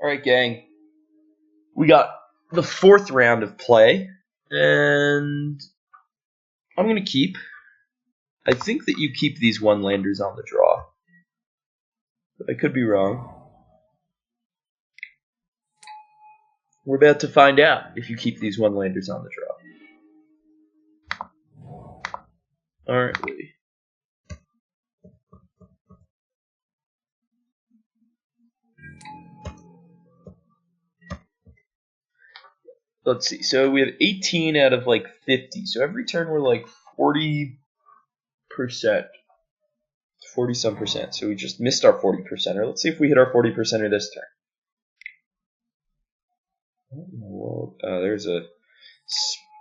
All right, gang. We got the fourth round of play, and I'm going to keep. I think that you keep these one-landers on the draw, but I could be wrong. We're about to find out if you keep these one-landers on the draw. Aren't we? Let's see. So we have 18 out of like 50. So every turn we're like 40%. 40-some percent. So we just missed our 40%er. Let's see if we hit our 40%er this turn. Well, there's a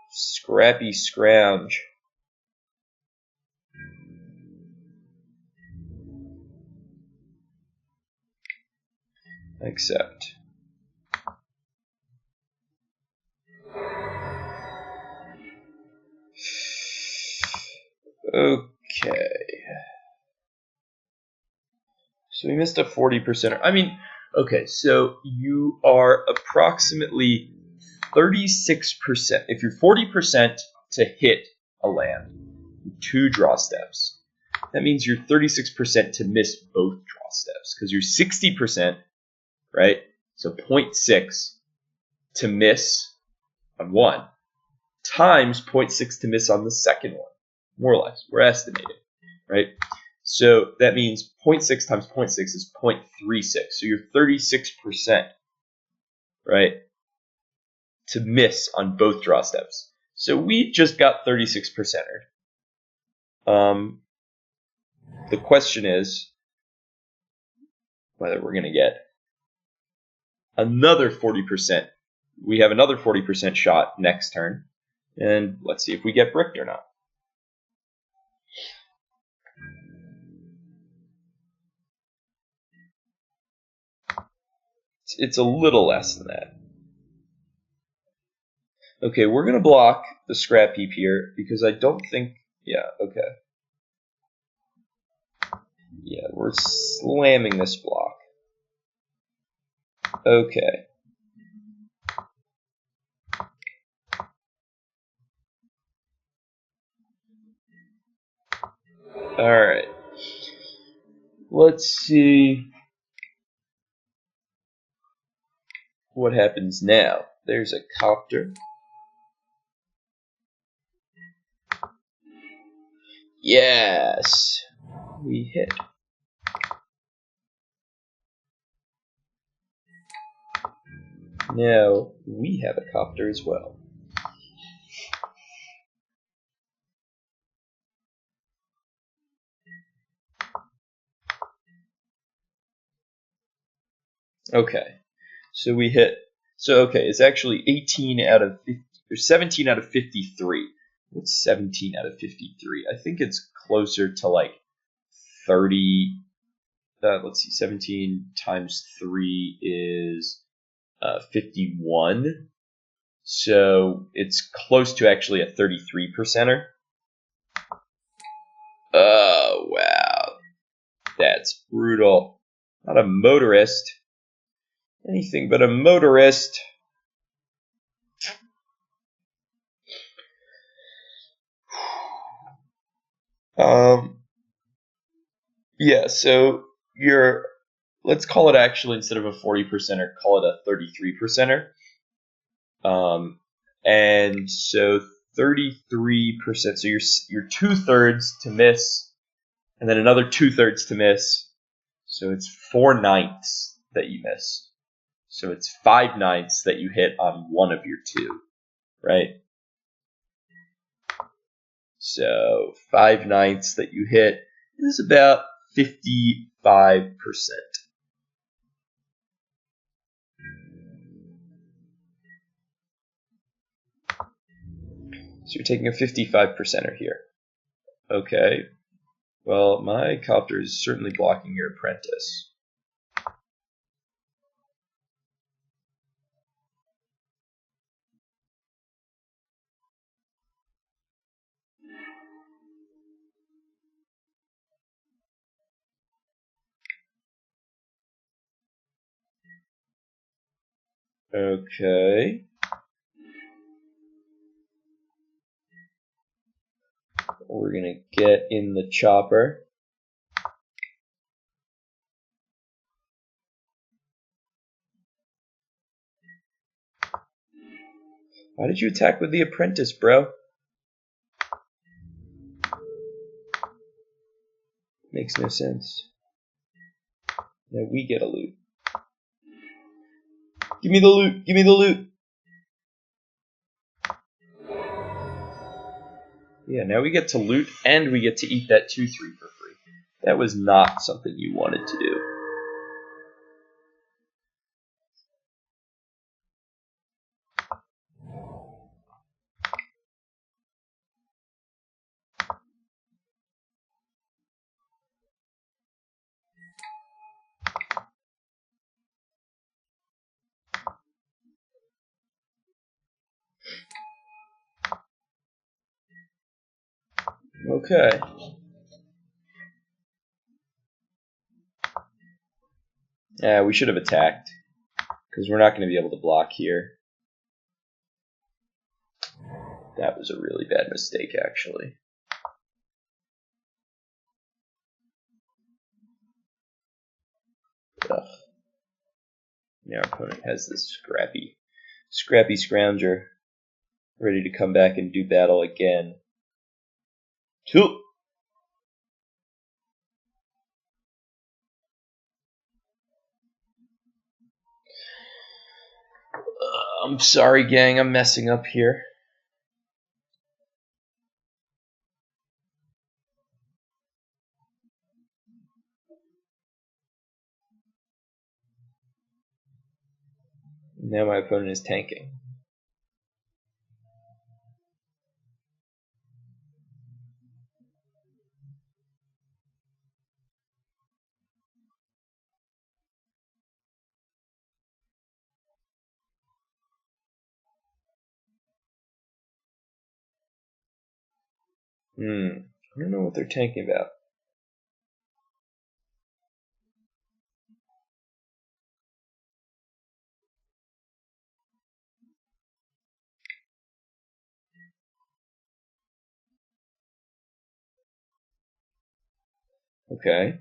scrappy scrounge. Accept. Okay. So we missed a 40%. I mean, okay, so you are approximately 36%. If you're 40% to hit a land, 2 draw steps, that means you're 36% to miss both draw steps because you're 60%, right? So 0.6 to miss on one times 0.6 to miss on the second one, more or less. We're estimating, right? So that means 0.6 times 0.6 is 0.36. So you're 36%, right, to miss on both draw steps. So we just got 36%er. The question is whether we're going to get another 40%. We have another 40% shot next turn. And let's see if we get bricked or not. It's a little less than that. Okay, we're going to block the scrap heap here because I don't think... Yeah, okay. Yeah, we're slamming this block. Okay. Alright. Let's see what happens now. There's a copter. Yes! We hit. Now we have a copter as well. Okay, so we hit. So okay, it's actually 18 out of 50, or 17 out of 53. What's 17 out of 53? I think it's closer to like 30. Let's see, 17 times 3 is 51. So it's close to actually a 33%er. Oh, wow. That's brutal. Not a motorist. Anything but a motorist. Yeah, so let's call it actually, instead of a 40%er, call it a 33%er. And so 33%, so you're 2/3 to miss, and then another 2/3 to miss. So it's 4/9 that you miss. So it's 5/9 that you hit on one of your two, right? So 5/9 that you hit is about 55%. So you're taking a 55%er here. Okay. Well, my copter is certainly blocking your apprentice. Okay. We're going to get in the chopper. Why did you attack with the apprentice, bro? Makes no sense. Now we get a loot. Give me the loot! Give me the loot! Yeah, now we get to loot and we get to eat that 2-3 for free. That was not something you wanted to do. Okay. Yeah, we should have attacked, because we're not going to be able to block here. That was a really bad mistake, actually. Ugh. Now our opponent has this scrappy scrounger ready to come back and do battle again. Two. I'm sorry, gang. I'm messing up here. Now my opponent is tanking. I don't know what they're tanking about. Okay.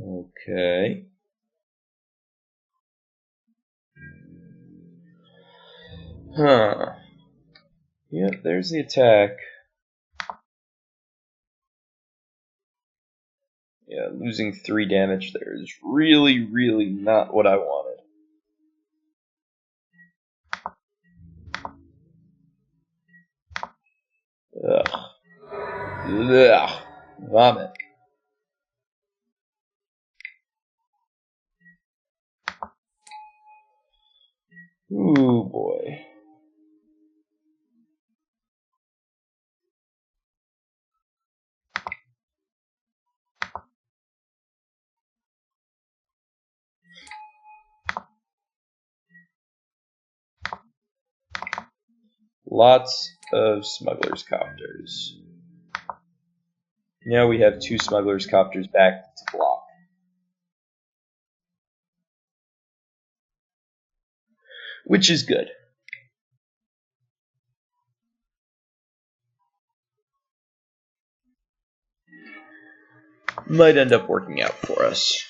Okay. Huh. Yep, there's the attack. Yeah, losing 3 damage there is really, really not what I wanted. Ugh. Ugh. Vomit. Ooh, boy. Lots of smugglers' copters. Now we have 2 smugglers' copters back to block. Which is good. Might end up working out for us.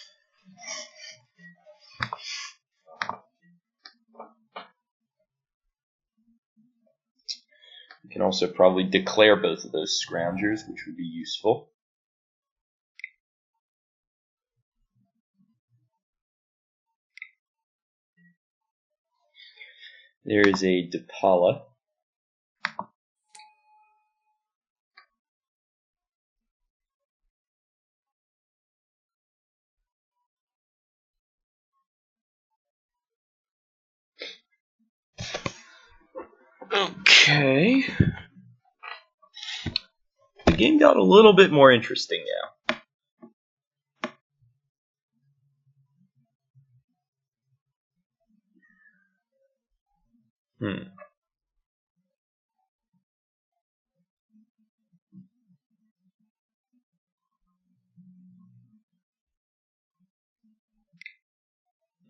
We can also probably declare both of those scroungers, which would be useful. There is a Depala. Okay. The game got a little bit more interesting now.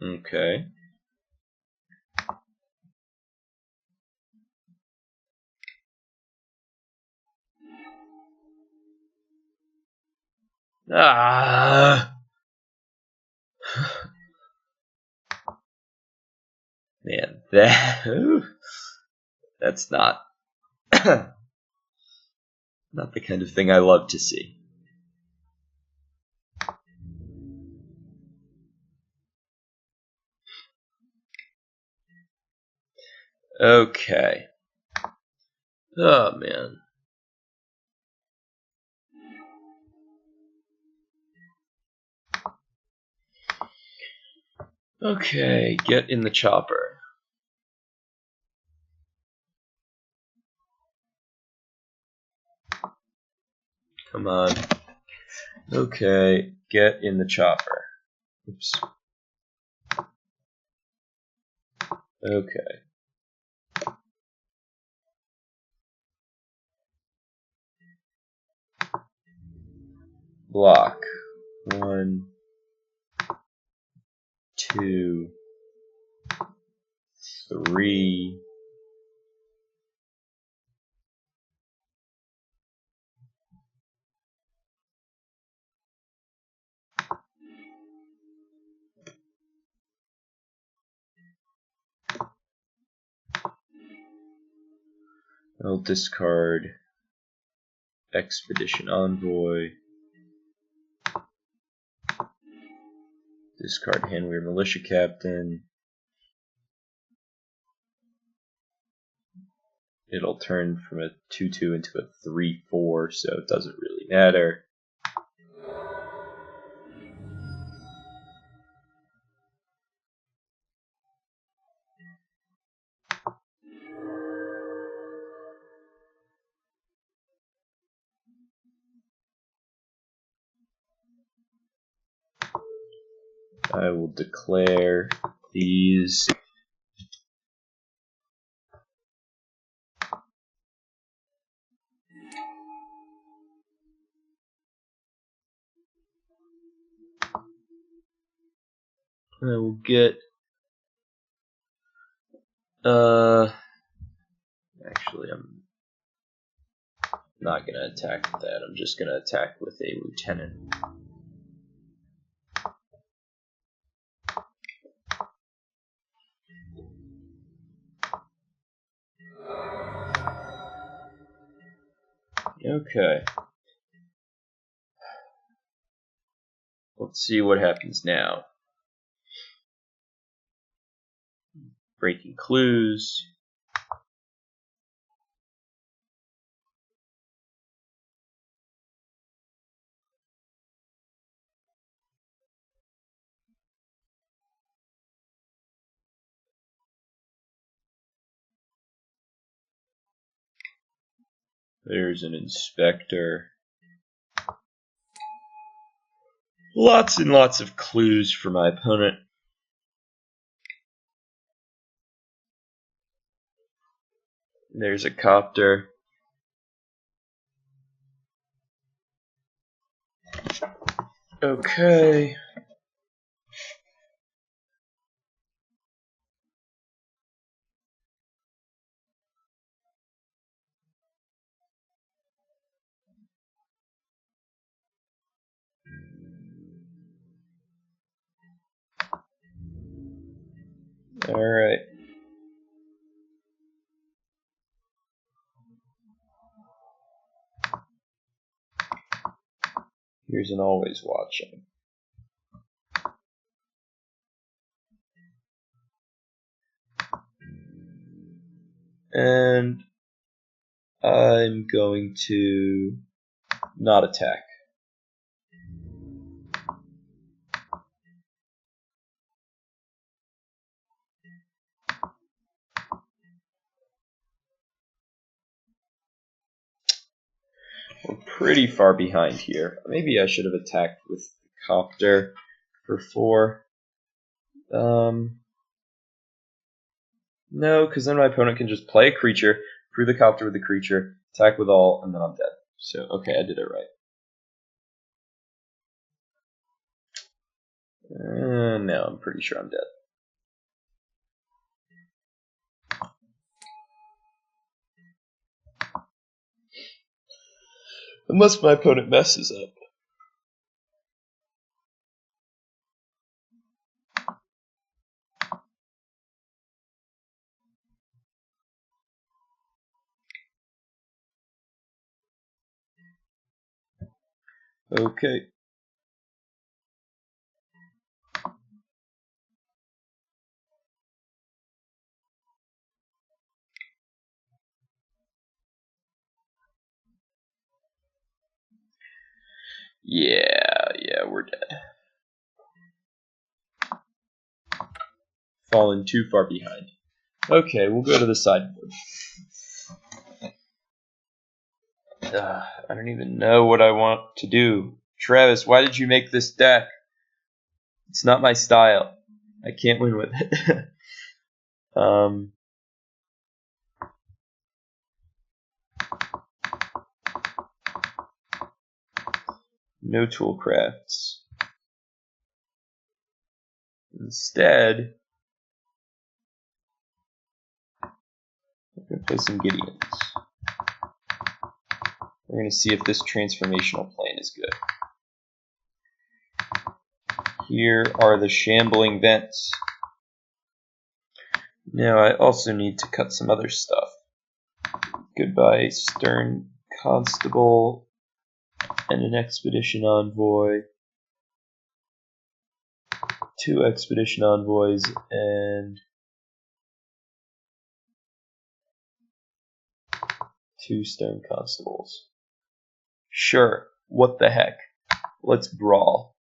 Okay. Ah. Man, that's not not the kind of thing I love to see. Okay. Oh man. Okay, get in the chopper. Come on. Okay, get in the chopper. Oops. Okay. Block. 1, 2, 3. I'll discard Expedition Envoy. Discard Handweir Militia Captain. It'll turn from a 2/2 into a 3/4, so it doesn't really matter. I will declare these. I will get actually I'm not gonna attack with that. I'm just gonna attack with a lieutenant. Okay. Let's see what happens now. Breaking clues. There's an inspector. Lots and lots of clues for my opponent. There's a copter. Okay. All right. Here's an always watching. And I'm going to not attack. We're pretty far behind here. Maybe I should have attacked with the copter for 4. No, because then my opponent can just play a creature, crew the copter with the creature, attack with all, and then I'm dead. So, okay, I did it right. No, I'm pretty sure I'm dead. Unless my opponent messes up. Okay. Yeah, we're dead. Fallen too far behind. Okay, we'll go to the sideboard. I don't even know what I want to do. Travis, why did you make this deck? It's not my style. I can't win with it. No tool crafts. Instead, I'm going to play some Gideons. We're going to see if this transformational plane is good. Here are the shambling vents. Now I also need to cut some other stuff. Goodbye, Stern Constable and an Expedition Envoy. 2 Expedition Envoys and 2 Stern Constables. Sure, what the heck. Let's brawl.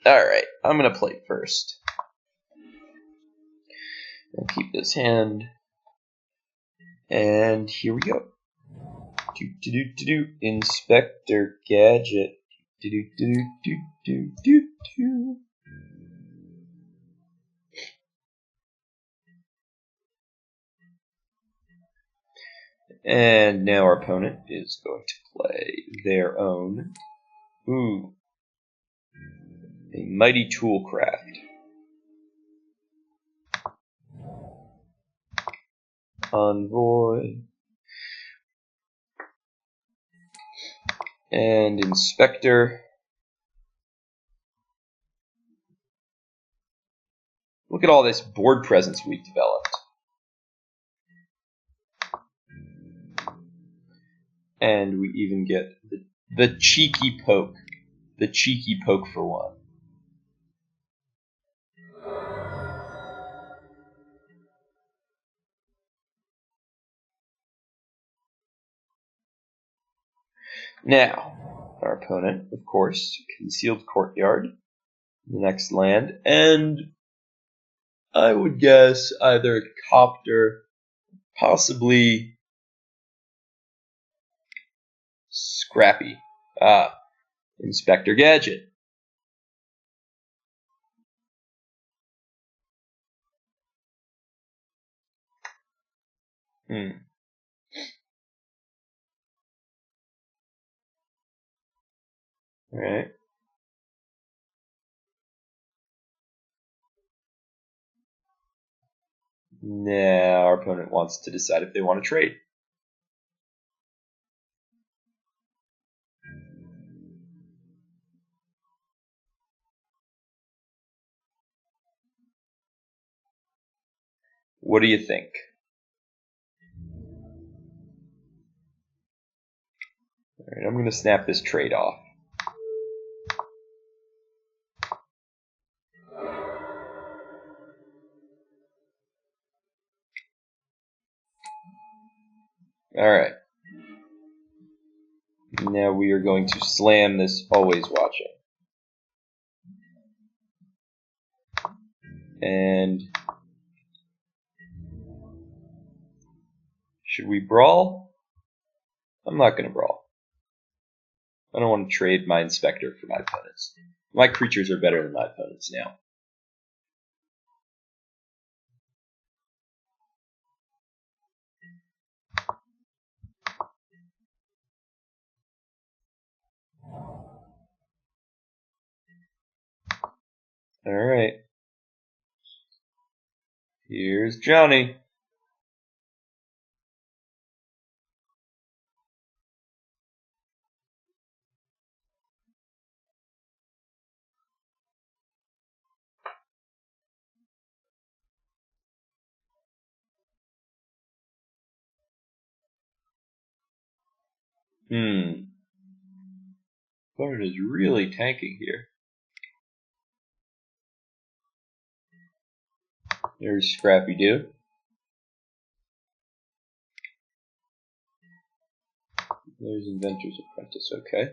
Alright, I'm going to play first. I'll keep this hand. And here we go. Inspector Gadget. And now our opponent is going to play their own. A Mighty Toolcraft. Envoy. And Inspector. Look at all this board presence we've developed. And we even get the cheeky poke. The cheeky poke for 1. Now, our opponent, of course, Concealed Courtyard, the next land, and I would guess either Copter, possibly Scrappy. Inspector Gadget. Alright. Now our opponent wants to decide if they want to trade. What do you think? Alright, I'm going to snap this trade off. Alright. Now we are going to slam this Always Watching. And should we brawl? I'm not going to brawl. I don't want to trade my Inspector for my opponents. My creatures are better than my opponents now. Alright. Here's Johnny. Opponent is really tanking here. There's Scrappy Doo. There's Inventor's Apprentice, okay.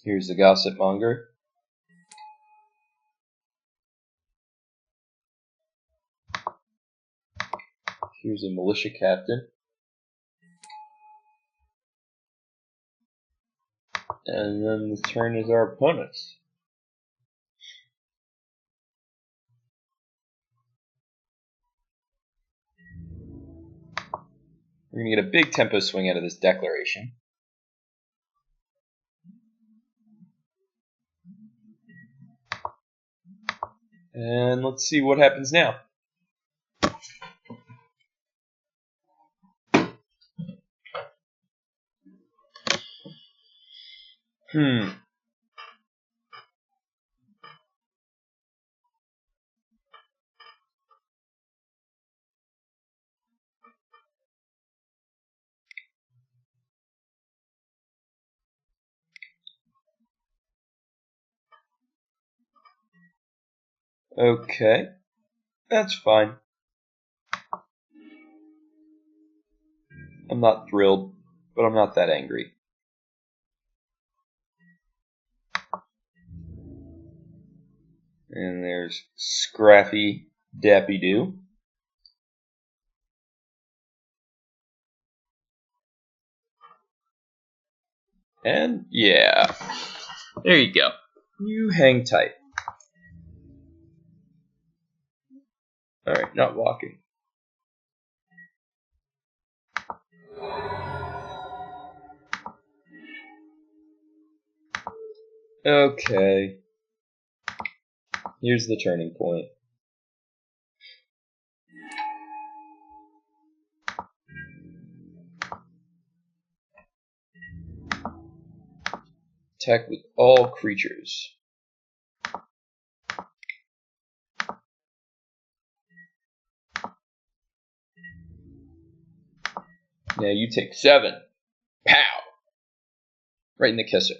Here's the Gossip Monger. Here's a Militia Captain. And then the turn is our opponent's. We're going to get a big tempo swing out of this declaration. And let's see what happens now. Okay, that's fine. I'm not thrilled, but I'm not that angry. And there's Scrappy Dappy Doo. And yeah, there you go. You hang tight. Alright, not walking. Okay. Here's the turning point. Attack with all creatures. Now you take 7. Pow! Right in the kisser.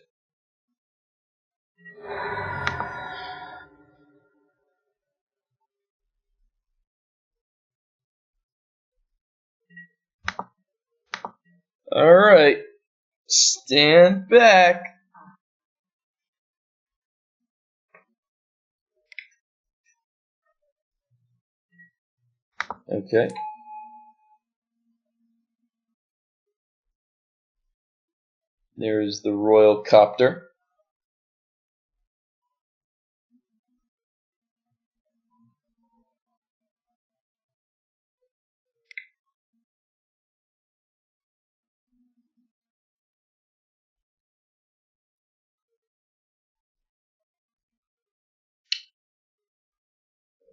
Alright. Stand back. Okay. There's the Royal Copter.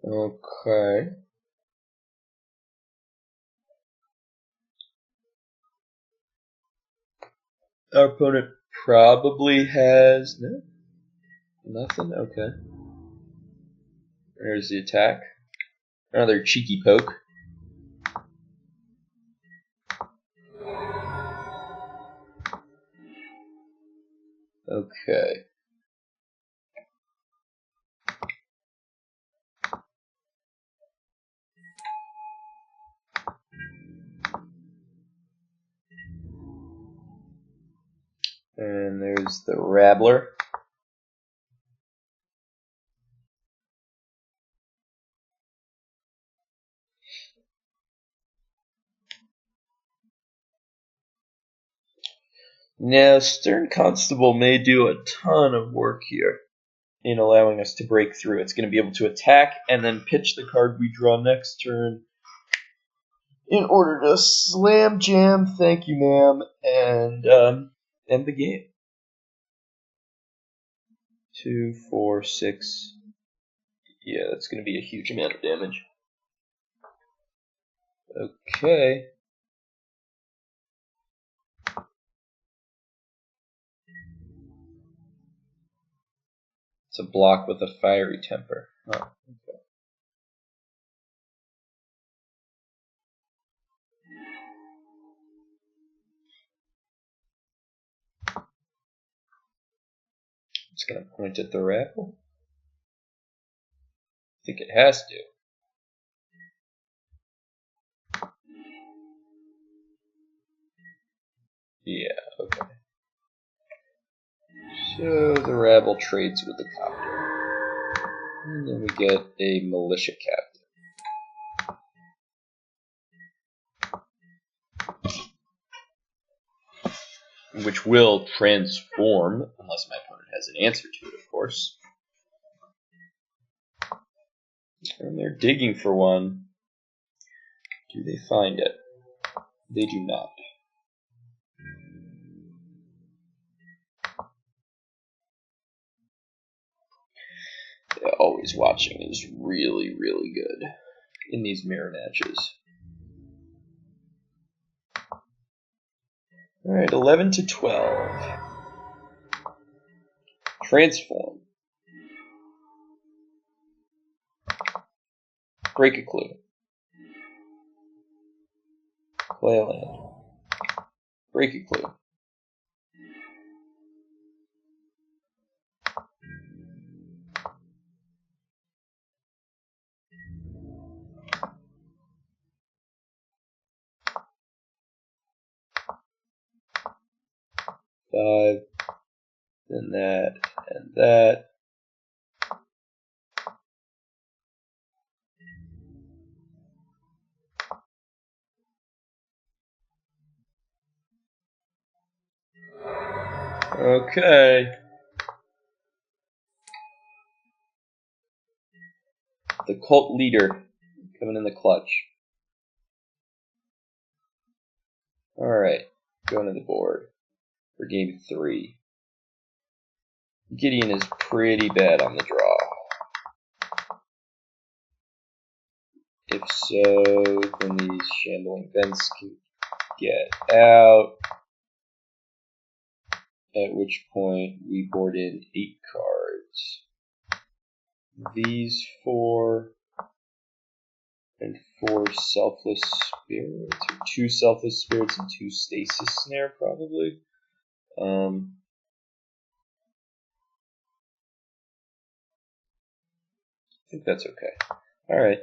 Okay. Our opponent probably has nothing. Okay. There's the attack. Another cheeky poke. Okay. And there's the Rabbler. Now, Stern Constable may do a ton of work here in allowing us to break through. It's going to be able to attack and then pitch the card we draw next turn in order to slam jam, thank you, ma'am, and end the game. 2, 4, 6. Yeah, that's going to be a huge amount of damage. Okay. It's a block with a fiery temper. Oh, okay. It's going to point at the rabble. I think it has to. Yeah, okay. So the rabble trades with the copter. And then we get a militia captain, which will transform, unless my opponent has an answer to it, of course. And they're digging for one. Do they find it? They do not. Yeah, always watching is really, really good in these mirror matches. Alright, 11 to 12. Transform. Break a clue. Play a land. Break a clue. Five, then that, and that. Okay. The cult leader coming in the clutch. Alright, going to the board for game 3. Gideon is pretty bad on the draw. If so, then these shambling vents can get out. At which point we board in 8 cards. These 4 and 4 selfless spirits, or 2 selfless spirits and 2 stasis snare probably. I think that's okay. Alright.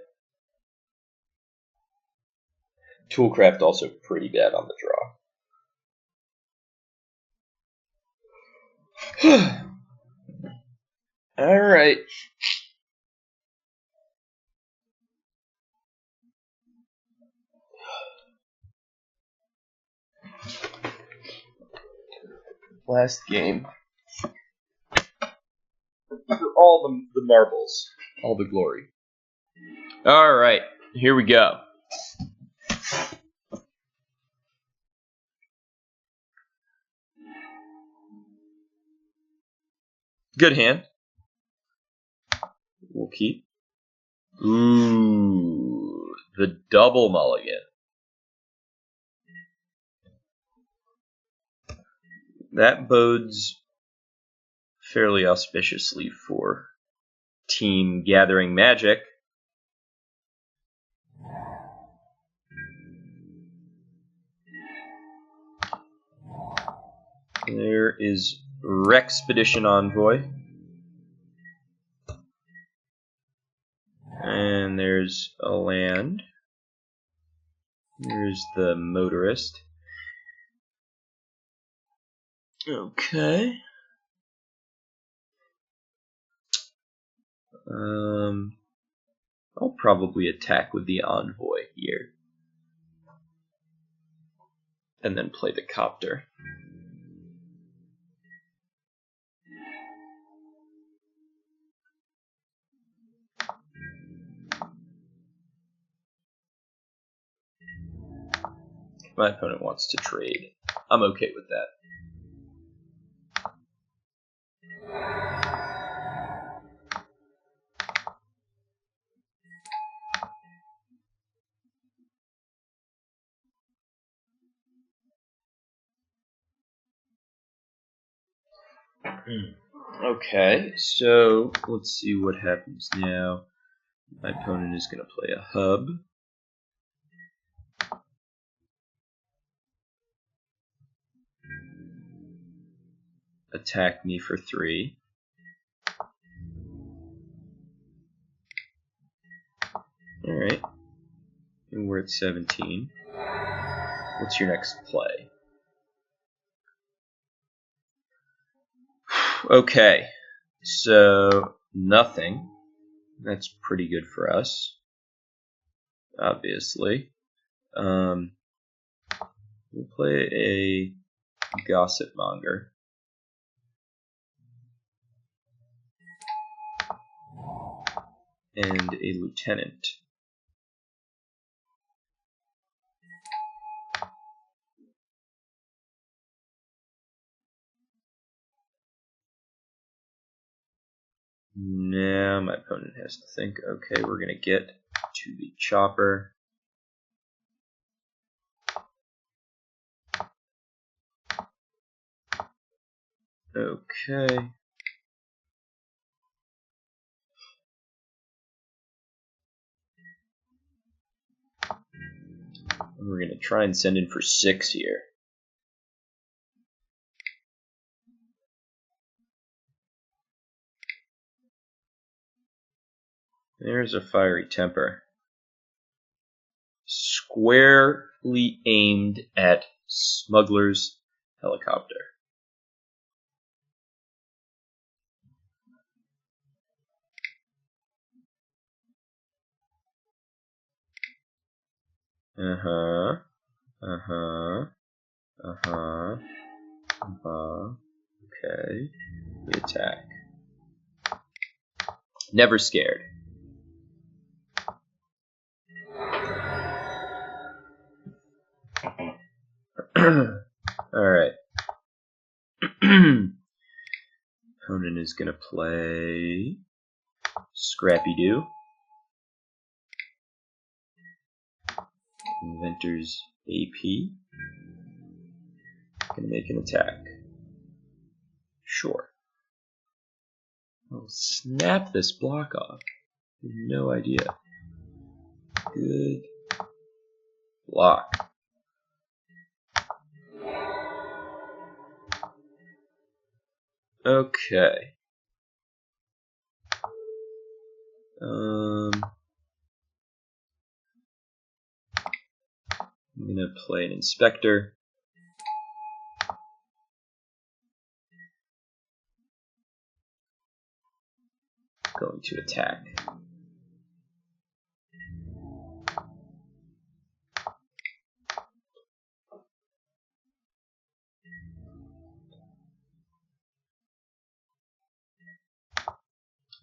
Toolcraft also pretty bad on the draw. Alright. Last game. For all the marbles. All the glory. Alright. Here we go. Good hand. We'll keep. Ooh. The double mulligan. That bodes fairly auspiciously for Team Gathering Magic. There is Rexpedition Envoy. And there's a land. There's the Motorist. Okay. I'll probably attack with the Envoy here. And then play the Copter. My opponent wants to trade. I'm okay with that. Okay, so let's see what happens now. My opponent is going to play a hub. Attack me for 3. Alright. And we're at 17. What's your next play? Okay, so nothing. That's pretty good for us, obviously. We'll play a Gossip Monger. And a Lieutenant. Now my opponent has to think, okay, we're going to get to the chopper. Okay. We're going to try and send in for 6 here. There's a Fiery Temper. Squarely aimed at Smuggler's helicopter. Okay. We attack. Never scared. Alright. Opponent is going to play Scrappy-Doo. Inventor's AP. Gonna make an attack. Sure. I'll snap this block off. No idea. Good block. Okay. I'm gonna play an Inspector. Going to attack.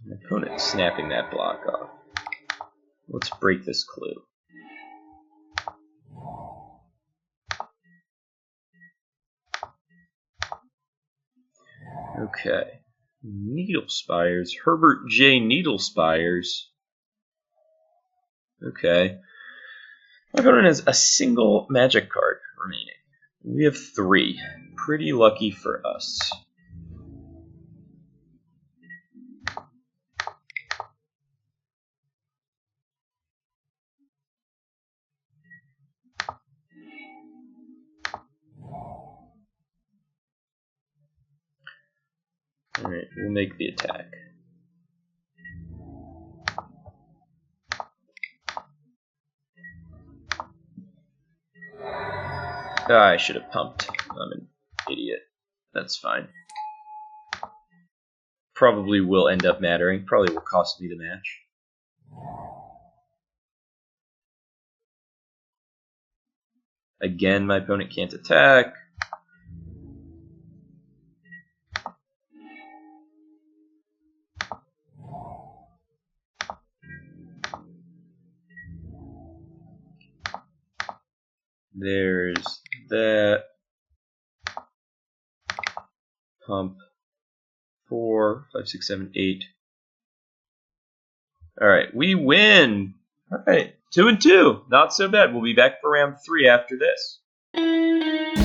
My opponent snapping that block off. Let's break this clue. Okay. Needle Spires. Herbert J. Needle Spires. Okay. My opponent has a single magic card remaining. We have 3. Pretty lucky for us. Alright, we'll make the attack. I should have pumped. I'm an idiot. That's fine. Probably will end up mattering. Probably will cost me the match. Again, my opponent can't attack. There's that. Pump 4, 5, 6, 7, 8. All right, we win. All right, 2 and 2. Not so bad. We'll be back for round 3 after this.